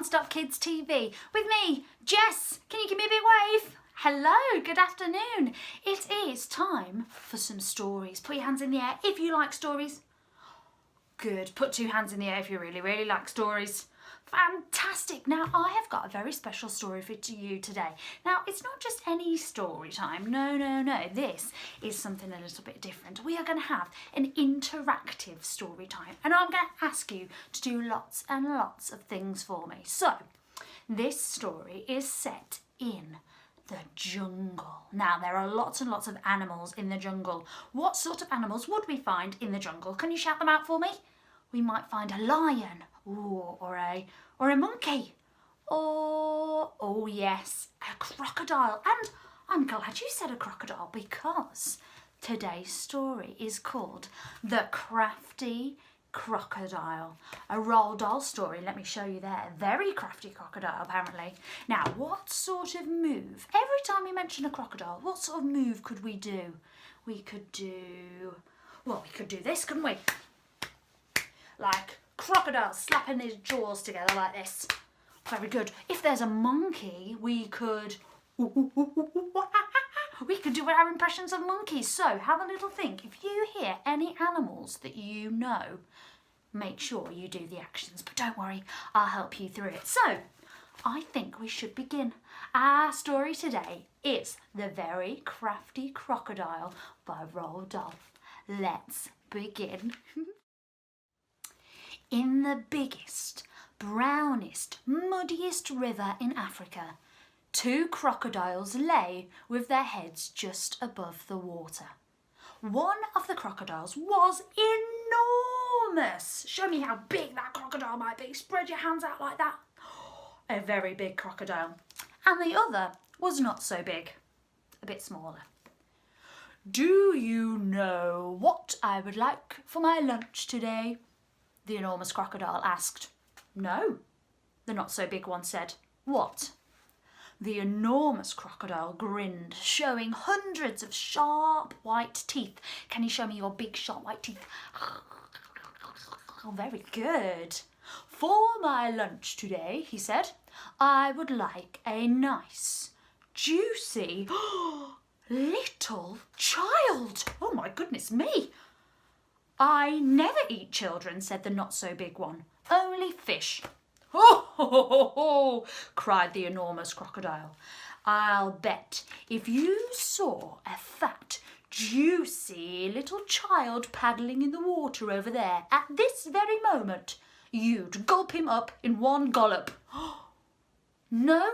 Non-Stop Kids TV with me, Jess. Can you give me a big wave? Hello, good afternoon. It is time for some stories. Put your hands in the air if you like stories. Good. Put 2 hands in the air if you really like stories. Fantastic. Now, I have got a very special story for you today. Now, it's not just any story time. No. This is something a little bit different. We are going to have an interactive story time, and I'm going to ask you to do lots and lots of things for me. So, this story is set in the jungle. Now, there are lots and lots of animals in the jungle. What sort of animals would we find in the jungle? Can you shout them out for me? We might find a lion, or a monkey, or, oh yes, a crocodile. And I'm glad you said a crocodile, because today's story is called The Crafty Crocodile. A Roald Dahl story, let me show you there. Very crafty crocodile, apparently. Now, what sort of move? Every time we mention a crocodile, what sort of move could we do? We could do this, couldn't we? Like crocodile slapping his jaws together like this. Very good. If there's a monkey, we could do our impressions of monkeys. So have a little think. If you hear any animals that you know, make sure you do the actions. But don't worry, I'll help you through it. So I think we should begin. Our story today is The Very Crafty Crocodile by Roald Dahl. Let's begin. In the biggest, brownest, muddiest river in Africa, 2 crocodiles lay with their heads just above the water. One of the crocodiles was enormous. Show me how big that crocodile might be. Spread your hands out like that. A very big crocodile. And the other was not so big, a bit smaller. Do you know what I would like for my lunch today? The enormous crocodile asked. No, the not-so-big one said. What? The enormous crocodile grinned, showing hundreds of sharp white teeth. Can you show me your big sharp white teeth? Oh, very good. For my lunch today, he said, I would like a nice, juicy, little child. Oh, my goodness me. I never eat children, said the not-so-big one. Only fish. Ho, cried the enormous crocodile. I'll bet if you saw a fat, juicy little child paddling in the water over there at this very moment, you'd gulp him up in one gollop. No,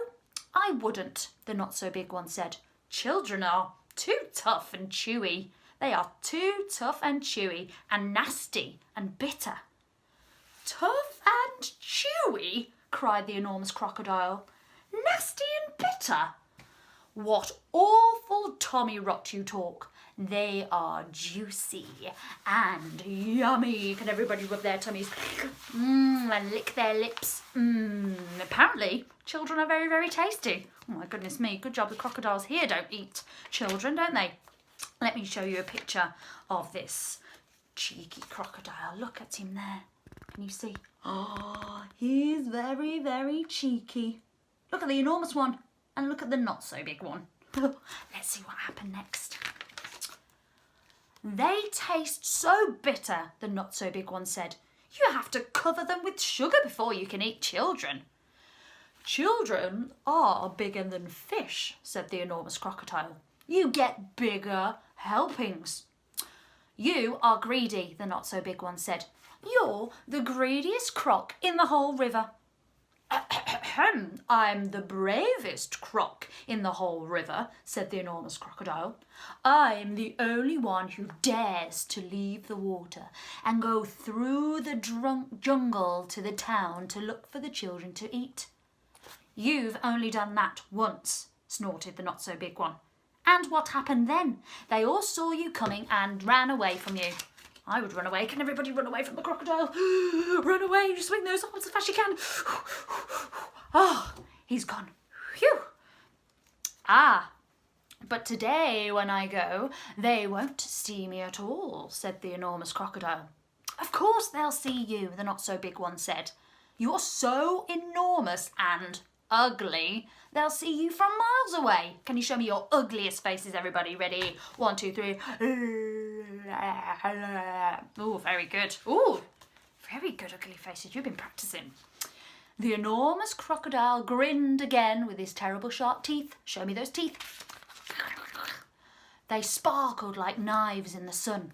I wouldn't, the not-so-big one said. Children are too tough and chewy. They are too tough and chewy and nasty and bitter. Tough and chewy? Cried the enormous crocodile. Nasty and bitter? What awful tommy rot you talk. They are juicy and yummy. Can everybody rub their tummies and lick their lips? Apparently, children are very, very tasty. Oh my goodness me, good job the crocodiles here don't eat children, don't they? Let me show you a picture of this cheeky crocodile. Look at him there. Can you see? Oh, he's very, very cheeky. Look at the enormous one and look at the not so big one. Let's see what happened next. They taste so bitter, the not so big one said. You have to cover them with sugar before you can eat children. Children are bigger than fish, said the enormous crocodile. You get bigger helpings. You are greedy, the not-so-big one said. You're the greediest croc in the whole river. I'm the bravest croc in the whole river, said the enormous crocodile. I'm the only one who dares to leave the water and go through the jungle to the town to look for the children to eat. You've only done that once, snorted the not-so-big one. And what happened then? They all saw you coming and ran away from you. I would run away. Can everybody run away from the crocodile? Run away, just swing those arms as fast as you can. Oh, he's gone. Phew. Ah, but today when I go, they won't see me at all, said the enormous crocodile. Of course they'll see you, the not-so-big one said. You're so enormous and ugly, they'll see you from miles away. Can you show me your ugliest faces, everybody? Ready? 1, 2, 3. Oh, very good. Oh, very good ugly faces. You've been practicing. The enormous crocodile grinned again with his terrible sharp teeth. Show me those teeth. They sparkled like knives in the sun.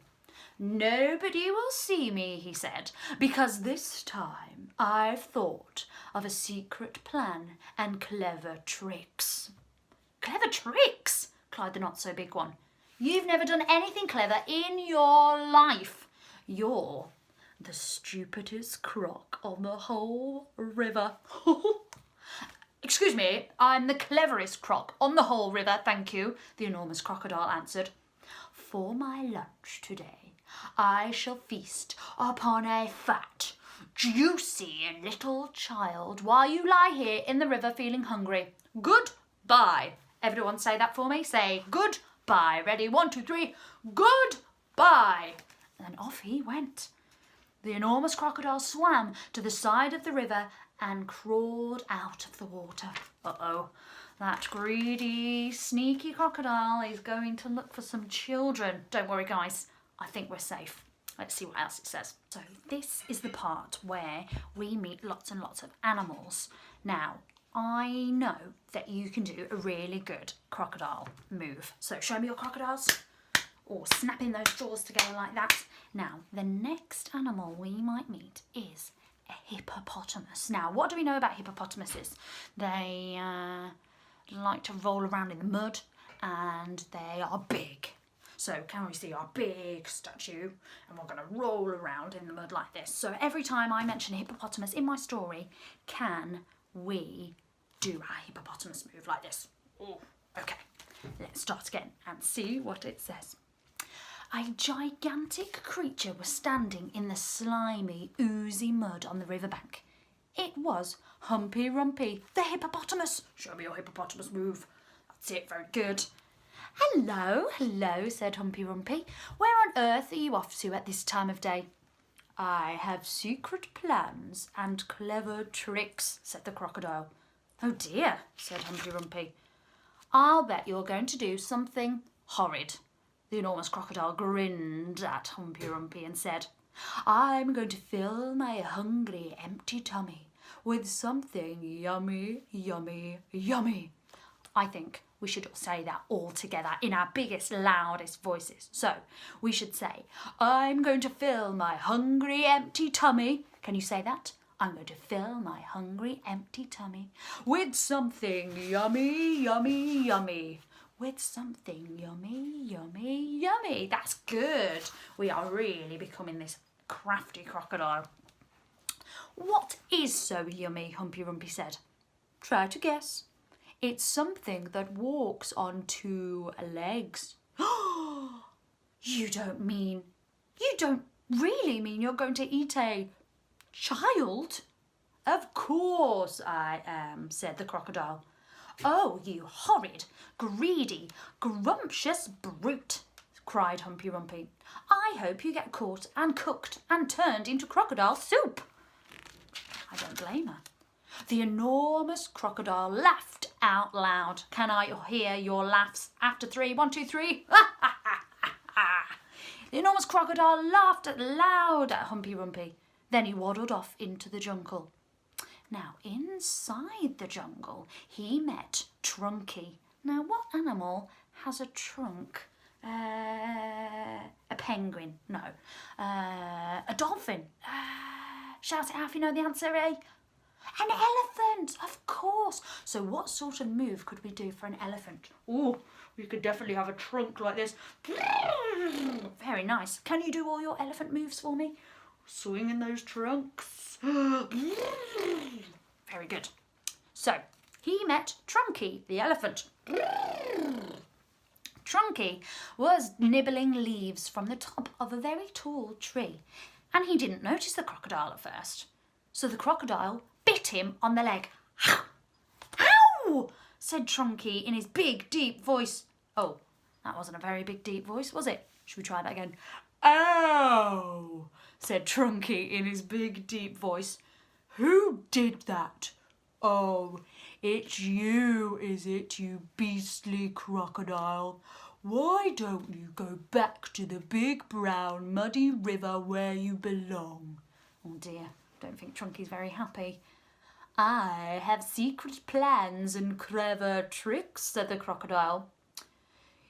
Nobody will see me, he said, because this time I've thought of a secret plan and clever tricks. Clever tricks? Cried the not-so-big one. You've never done anything clever in your life. You're the stupidest croc on the whole river. Excuse me, I'm the cleverest croc on the whole river, thank you, the enormous crocodile answered. For my lunch today, I shall feast upon a fat, juicy little child while you lie here in the river feeling hungry. Goodbye. Everyone say that for me. Say goodbye. Ready? 1, 2, 3. Goodbye. And then off he went. The enormous crocodile swam to the side of the river and crawled out of the water. Uh-oh. That greedy, sneaky crocodile is going to look for some children. Don't worry, guys. I think we're safe. Let's see what else it says. So this is the part where we meet lots and lots of animals. Now, I know that you can do a really good crocodile move. So show me your crocodiles. Or snapping those jaws together like that. Now, the next animal we might meet is a hippopotamus. Now, what do we know about hippopotamuses? They like to roll around in the mud and they are big. So can we see our big statue? And we're going to roll around in the mud like this. So every time I mention a hippopotamus in my story, can we do a hippopotamus move like this? Ooh. Okay, let's start again and see what it says. A gigantic creature was standing in the slimy, oozy mud on the riverbank. It was Humpy Rumpy, the hippopotamus. Show me your hippopotamus move. That's it, very good. Hello, hello, said Humpy Rumpy. Where on earth are you off to at this time of day? I have secret plans and clever tricks, said the crocodile. Oh dear, said Humpy Rumpy. I'll bet you're going to do something horrid. The enormous crocodile grinned at Humpy Rumpy and said, I'm going to fill my hungry, empty tummy with something yummy, yummy, yummy. I think we should say that all together in our biggest, loudest voices. So we should say, I'm going to fill my hungry, empty tummy. Can you say that? I'm going to fill my hungry, empty tummy with something yummy, yummy, yummy. With something yummy, yummy, yummy. That's good. We are really becoming this crafty crocodile. What is so yummy? Humpy Rumpy said. Try to guess. It's something that walks on 2 legs. You don't really mean you're going to eat a child? Of course I am, said the crocodile. Oh, you horrid, greedy, grumptious brute, cried Humpy Rumpy. I hope you get caught and cooked and turned into crocodile soup. I don't blame her. The enormous crocodile laughed out loud. Can I hear your laughs after 3? 1, 2, 3. The enormous crocodile laughed loud at Humpy Rumpy. Then he waddled off into the jungle. Now, inside the jungle, he met Trunky. Now, what animal has a trunk? A penguin? No. A dolphin? Shout it out if you know the answer, eh? An elephant, of course. So what sort of move could we do for an elephant? Oh, we could definitely have a trunk like this. Very nice. Can you do all your elephant moves for me? Swinging those trunks. Very good. So, he met Trunky, the elephant. Trunky was nibbling leaves from the top of a very tall tree, and he didn't notice the crocodile at first. So the crocodile bit him on the leg. Ow! Said Trunky in his big, deep voice. Oh, that wasn't a very big, deep voice, was it? Should we try that again? Ow! Said Trunky in his big, deep voice. Who did that? Oh, it's you, is it, you beastly crocodile? Why don't you go back to the big brown muddy river where you belong? Oh dear, don't think Trunky's very happy. I have secret plans and clever tricks, said the crocodile.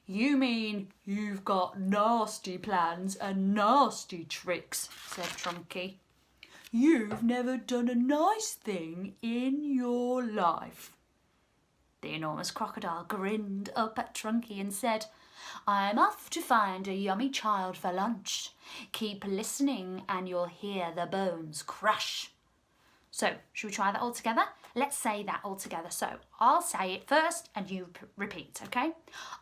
You mean you've got nasty plans and nasty tricks, said Trunky. You've never done a nice thing in your life. The enormous crocodile grinned up at Trunky and said, I'm off to find a yummy child for lunch. Keep listening and you'll hear the bones crash. So, should we try that all together? Let's say that all together. So, I'll say it first and you repeat, okay?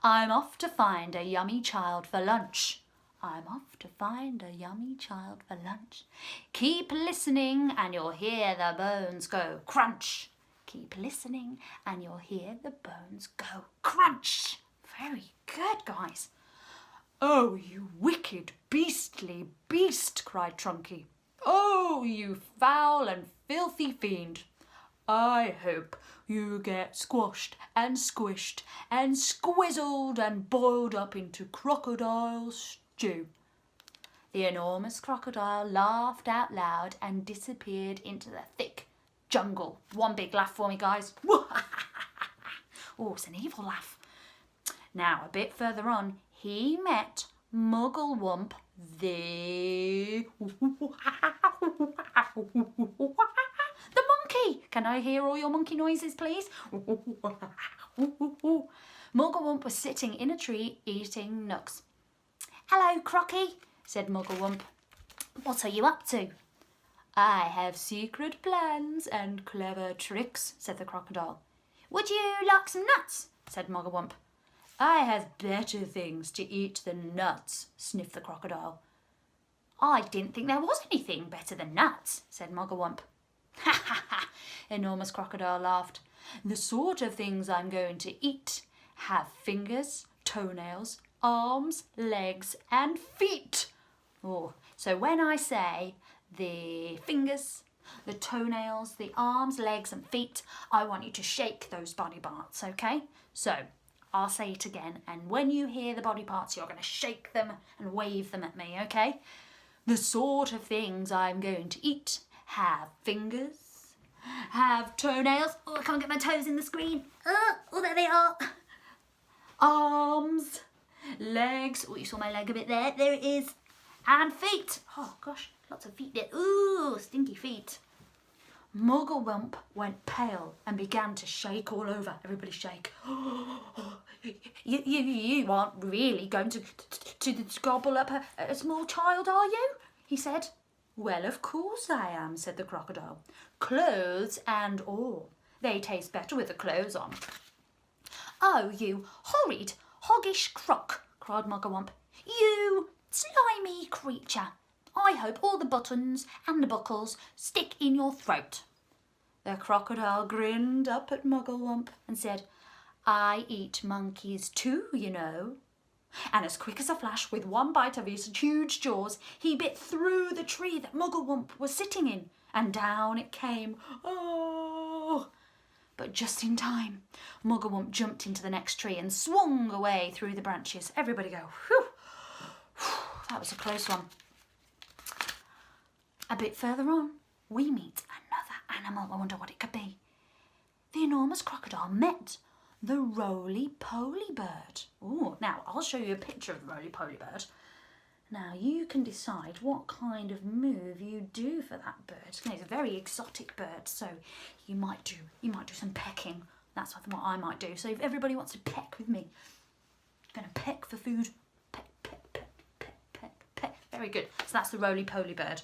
I'm off to find a yummy child for lunch. I'm off to find a yummy child for lunch. Keep listening and you'll hear the bones go crunch. Keep listening and you'll hear the bones go crunch. Very good, guys. Oh, you wicked, beastly beast, cried Trunky. Oh, you foul and filthy fiend. I hope you get squashed and squished and squizzled and boiled up into crocodile stew. The enormous crocodile laughed out loud and disappeared into the thick jungle. One big laugh for me, guys. Oh, it's an evil laugh. Now, a bit further on, he met Mugglewump, the monkey. Can I hear all your monkey noises, please? Mugglewump was sitting in a tree eating nuts. Hello, Crocky, said Mugglewump. What are you up to? I have secret plans and clever tricks, said the crocodile. Would you like some nuts? Said Mugglewump. I have better things to eat than nuts, sniffed the crocodile. I didn't think there was anything better than nuts, said Mugglewump. Ha ha ha, enormous crocodile laughed. The sort of things I'm going to eat have fingers, toenails, arms, legs and feet. Oh, so when I say the fingers, the toenails, the arms, legs and feet, I want you to shake those body parts, okay? So, I'll say it again, and when you hear the body parts, you're going to shake them and wave them at me, okay? The sort of things I'm going to eat have fingers, have toenails. Oh, I can't get my toes in the screen. Oh, there they are. Arms, legs. Oh, you saw my leg a bit there. There it is. And feet. Oh, gosh, lots of feet there. Ooh, stinky feet. Mugglewump went pale and began to shake all over. Everybody shake. You aren't really going to gobble up a small child, are you? He said. Well, of course I am, said the crocodile. Clothes and all. They taste better with the clothes on. Oh, you horrid, hoggish croc, cried Mugglewump. You slimy creature. I hope all the buttons and the buckles stick in your throat. The crocodile grinned up at Mugglewump and said, I eat monkeys too, you know. And as quick as a flash, with one bite of his huge jaws, he bit through the tree that Mugglewump was sitting in, and down it came. Oh! But just in time, Mugglewump jumped into the next tree and swung away through the branches. Everybody go, whew! That was a close one. A bit further on, we meet another animal. I wonder what it could be. The enormous crocodile met the roly-poly bird. Oh, now I'll show you a picture of the roly-poly bird. Now you can decide what kind of move you do for that bird. It's a very exotic bird, so you might do some pecking. That's what I might do. So if everybody wants to peck with me, I'm going to peck for food. Peck, peck, peck, peck, peck, peck. Very good. So that's the roly-poly bird.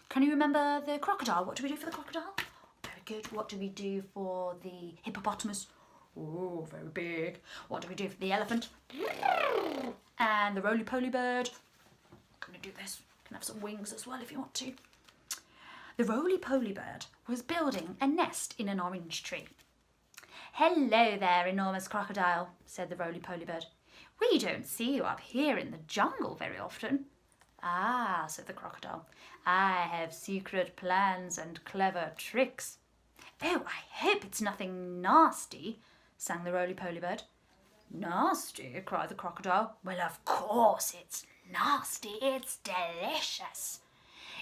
Can you remember the crocodile? What do we do for the crocodile? Very good. What do we do for the hippopotamus? Oh, very big. What do we do for the elephant? And the roly-poly bird? I'm going to do this. You can have some wings as well if you want to. The roly-poly bird was building a nest in an orange tree. Hello there, enormous crocodile, said the roly-poly bird. We don't see you up here in the jungle very often. Ah, said the crocodile, I have secret plans and clever tricks. Oh, I hope it's nothing nasty, sang the roly-poly bird. Nasty, cried the crocodile. Well, of course it's nasty. It's delicious.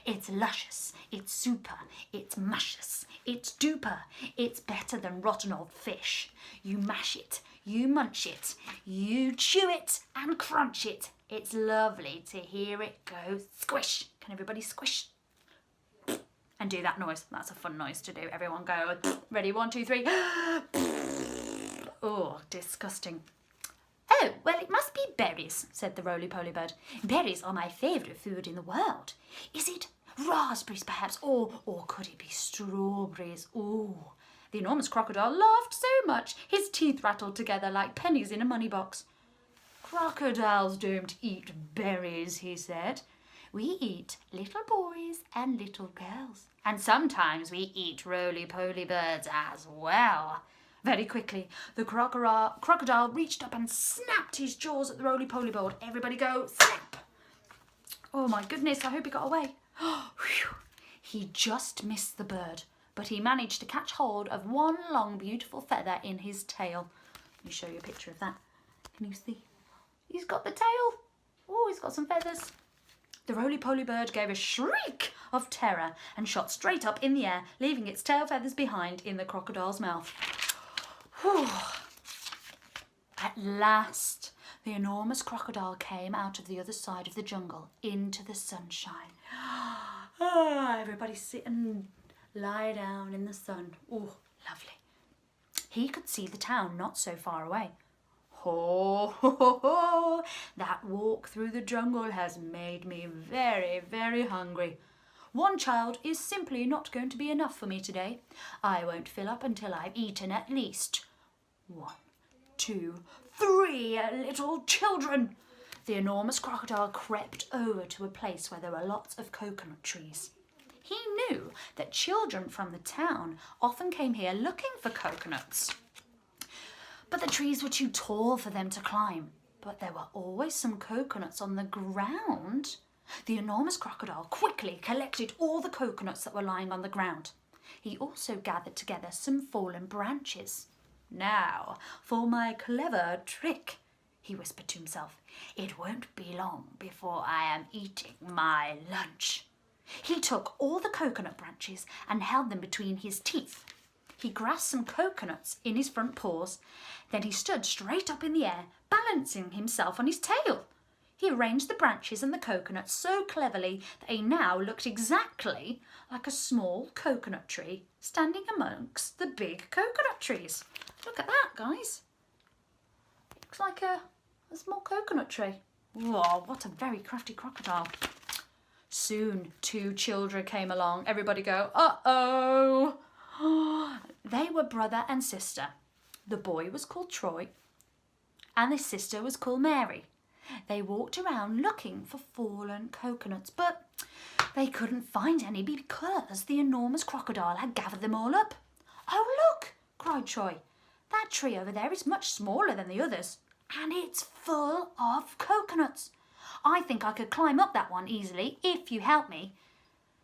It's luscious, it's super, it's muscious, it's duper, it's better than rotten old fish. You mash it, you munch it, you chew it and crunch it. It's lovely to hear it go squish. Can everybody squish? And do that noise. That's a fun noise to do. Everyone go, ready, 1, 2, 3. Oh, disgusting. Oh, well, it must be berries, said the roly-poly bird. Berries are my favourite food in the world. Is it raspberries, perhaps? Or could it be strawberries? Oh, the enormous crocodile laughed so much his teeth rattled together like pennies in a money box. Crocodiles don't eat berries, he said. We eat little boys and little girls. And sometimes we eat roly-poly birds as well. Very quickly, the crocodile reached up and snapped his jaws at the roly-poly bird. Everybody go, snap! Oh my goodness, I hope he got away. He just missed the bird, but he managed to catch hold of one long, beautiful feather in his tail. Let me show you a picture of that. Can you see? He's got the tail. Oh, he's got some feathers. The roly-poly bird gave a shriek of terror and shot straight up in the air, leaving its tail feathers behind in the crocodile's mouth. Whew. At last, the enormous crocodile came out of the other side of the jungle into the sunshine. Everybody sit and lie down in the sun. Oh, lovely. He could see the town not so far away. Ho, ho, ho, ho. That walk through the jungle has made me very, very hungry. One child is simply not going to be enough for me today. I won't fill up until I've eaten at least 1, 2, 3 little children. The enormous crocodile crept over to a place where there were lots of coconut trees. He knew that children from the town often came here looking for coconuts. But the trees were too tall for them to climb. But there were always some coconuts on the ground. The enormous crocodile quickly collected all the coconuts that were lying on the ground. He also gathered together some fallen branches. Now, for my clever trick, he whispered to himself. It won't be long before I am eating my lunch. He took all the coconut branches and held them between his teeth. He grasped some coconuts in his front paws. Then he stood straight up in the air, balancing himself on his tail. He arranged the branches and the coconuts so cleverly that he now looked exactly like a small coconut tree standing amongst the big coconut trees. Look at that, guys. Looks like a small coconut tree. Whoa, what a very crafty crocodile. Soon 2 children came along. Everybody go, uh-oh. They were brother and sister. The boy was called Troy and the sister was called Mary. They walked around looking for fallen coconuts, but they couldn't find any because the enormous crocodile had gathered them all up. Oh, look, cried Troy. That tree over there is much smaller than the others, and it's full of coconuts. I think I could climb up that one easily if you help me.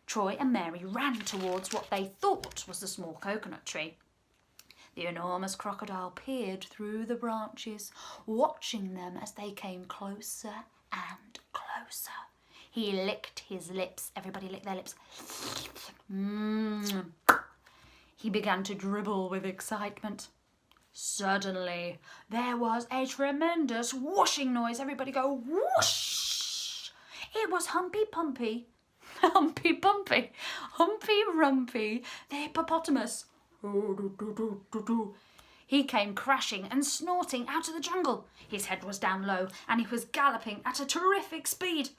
Troy and Mary ran towards what they thought was the small coconut tree. The enormous crocodile peered through the branches, watching them as they came closer and closer. He licked his lips. Everybody lick their lips. He began to dribble with excitement. Suddenly, there was a tremendous whooshing noise. Everybody go, whoosh! It was Humpy Pumpy, Humpy Pumpy, Humpy Rumpy, the hippopotamus. He came crashing and snorting out of the jungle. His head was down low and he was galloping at a terrific speed.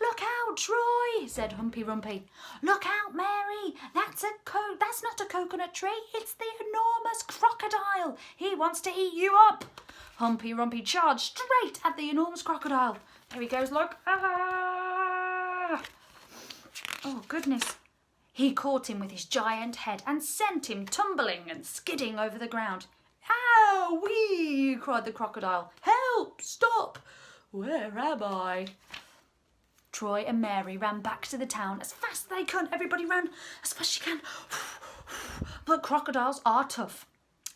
Look out, Troy, said Humpy Rumpy. Look out, Mary. That's not a coconut tree. It's the enormous crocodile. He wants to eat you up. Humpy Rumpy charged straight at the enormous crocodile. There he goes, look. Ah! Oh, goodness. He caught him with his giant head and sent him tumbling and skidding over the ground. Ow-wee, cried the crocodile. Help, stop. Where am I? Troy and Mary ran back to the town as fast as they could. Everybody ran as fast as you can. But crocodiles are tough,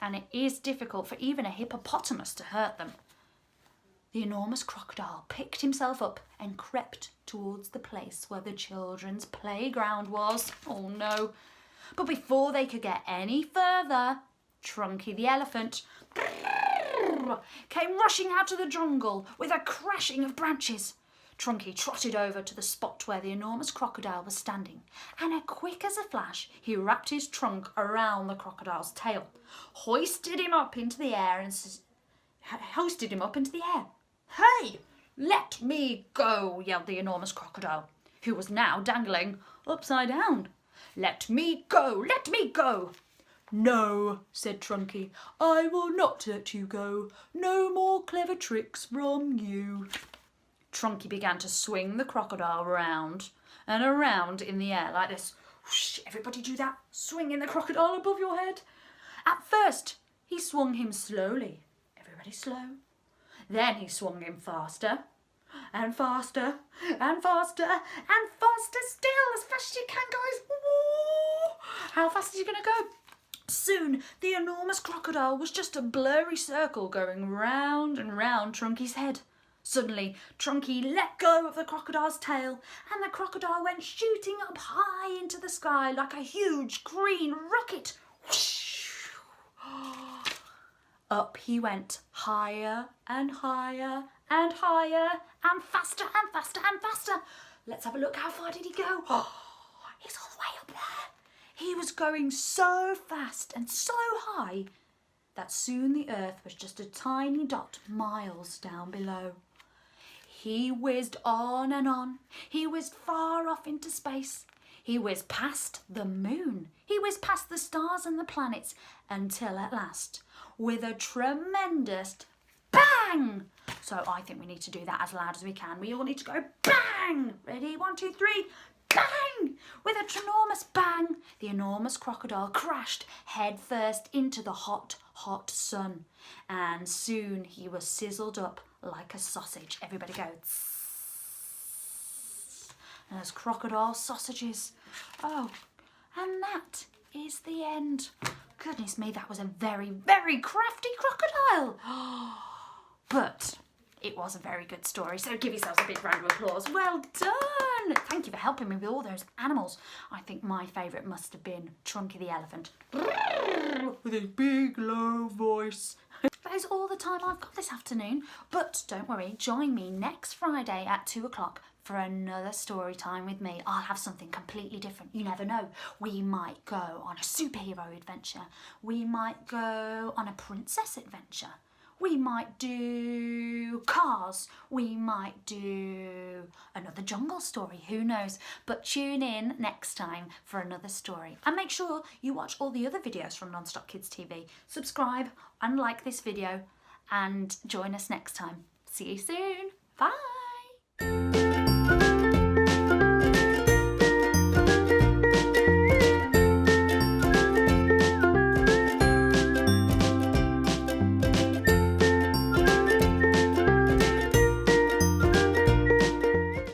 and it is difficult for even a hippopotamus to hurt them. The enormous crocodile picked himself up and crept towards the place where the children's playground was. Oh no. But before they could get any further, Trunky the elephant came rushing out of the jungle with a crashing of branches. Trunky trotted over to the spot where the enormous crocodile was standing, and as quick as a flash, he wrapped his trunk around the crocodile's tail, hoisted him up into the air. Hey, let me go, yelled the enormous crocodile, who was now dangling upside down. Let me go, let me go. No, said Trunky, I will not let you go. No more clever tricks from you. Trunky began to swing the crocodile round and around in the air like this. Whoosh, everybody do that, swinging the crocodile above your head. At first, he swung him slowly. Everybody slow. Then he swung him faster and faster and faster and faster still, as fast as you can, guys. Woo! How fast are you going to go? Soon, the enormous crocodile was just a blurry circle going round and round Trunky's head. Suddenly, Trunky let go of the crocodile's tail, and the crocodile went shooting up high into the sky like a huge green rocket. Whoosh! Up he went, higher and higher and higher and faster and faster and faster. Let's have a look. How far did he go? Oh, he's all the way up there. He was going so fast and so high that soon the earth was just a tiny dot miles down below. He whizzed on and on. He whizzed far off into space. He whizzed past the moon. He whizzed past the stars and the planets until at last, with a tremendous bang. So I think we need to do that as loud as we can. We all need to go bang. Ready? 1, 2, 3. Bang! With a enormous bang, the enormous crocodile crashed head first into the hot, hot sun. And soon he was sizzled up like a sausage. Everybody go. Tss. And there's crocodile sausages. Oh, and that is the end. Goodness me, that was a very, very crafty crocodile. But it was a very good story, so give yourselves a big round of applause. Well done! Thank you for helping me with all those animals. I think my favourite must have been Trunky the elephant. With his big, low voice. That is all the time I've got this afternoon. But don't worry, join me next Friday at 2 o'clock for another story time with me. I'll have something completely different. You never know. We might go on a superhero adventure. We might go on a princess adventure. We might do cars. We might do another jungle story. Who knows? But tune in next time for another story. And make sure you watch all the other videos from Non-Stop Kids TV. Subscribe and like this video and join us next time. See you soon. Bye.